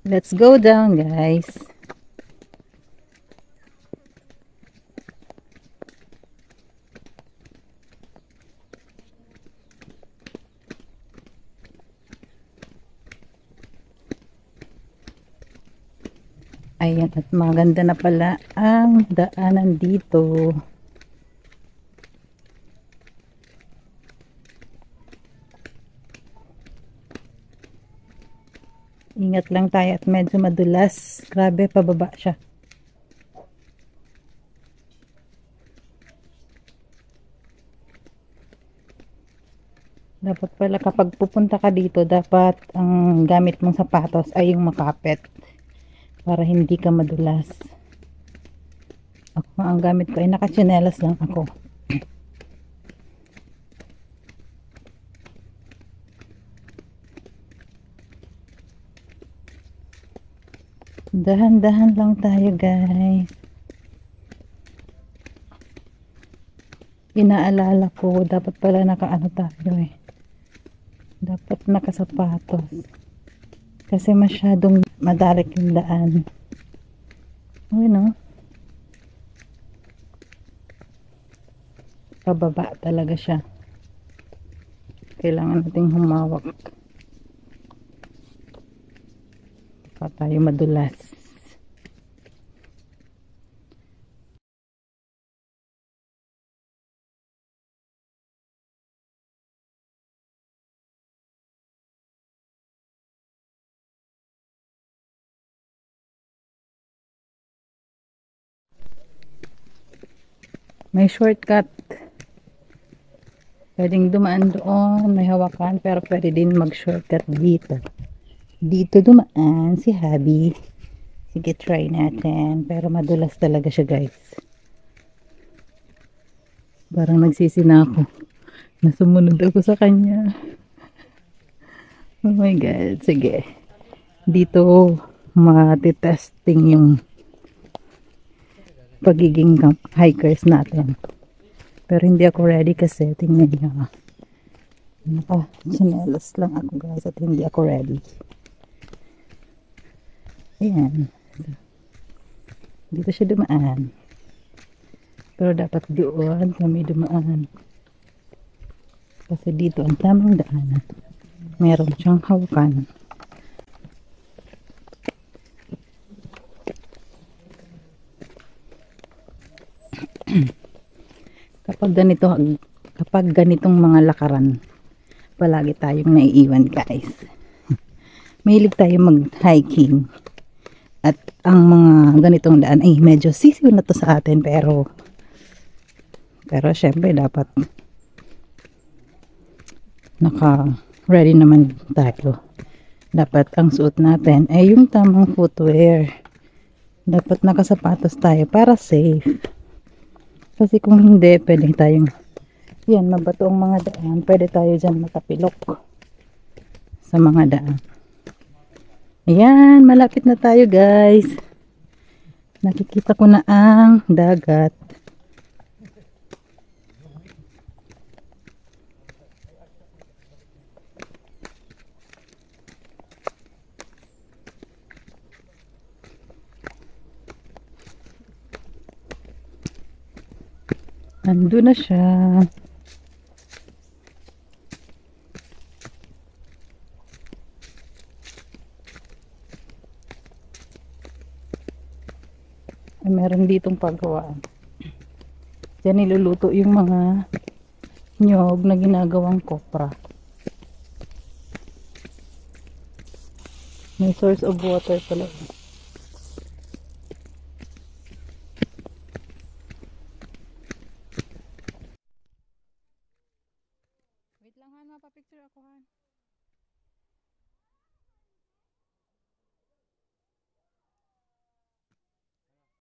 Let's go down, guys. Ayan, at maganda na pala ang daanan dito. Ingat lang tayo at medyo madulas. Grabe, pababa siya. Dapat pala kapag pupunta ka dito, dapat ang gamit mong sapatos ay yung makapit para hindi ka madulas. Ako, ang gamit ko ay nakatsinelas lang ako. Dahan-dahan lang tayo, guys. Inaalala ko, dapat pala nakaano tayo eh. Dapat nakasapatos. Kasi masyadong madarik yung daan. Uy, no? Pababa talaga siya. Kailangan nating humawak. Pa tayo madulas. May shortcut. Pwedeng dumaan doon, may hawakan, pero pwede din mag-shortcut dito. Dito dumaan si Habi. Sige, try natin. Pero madulas talaga siya, guys. Parang nagsisi na ako. Nasumunod ako sa kanya. Oh my God. Sige. Dito, matitesting yung pagiging hikers natin. Pero hindi ako ready kasi tingnan niyo. Naka-chinelas lang ako, guys, at hindi ako ready. Ayan. Dito siya dumaan. Pero dapat doon kami dumaan. Kasi dito ang tamang daanan. Meron siyang hawakan. Kapag ganitong mga lakaran, palagi tayong naiiwan, guys. Mahilig tayo mag-hiking. At ang mga ganitong daan ay medyo sisiw na to sa atin, pero syempre dapat naka-ready naman tayo. Dapat ang suot natin ay yung tamang footwear. Dapat nakasapatos tayo para safe. Kasi kung hindi, pwede tayong yan, mabato ang mga daan. Pwede tayo dyan matapilok sa mga daan. Ayan, malapit na tayo, guys. Nakikita ko na ang dagat. Nandun na siya. Ay, meron ditong paggawaan. Diyan niluluto yung mga nyog na ginagawang kopra. May source of water pala. Wait lang, ha, mapapicture ako, ha.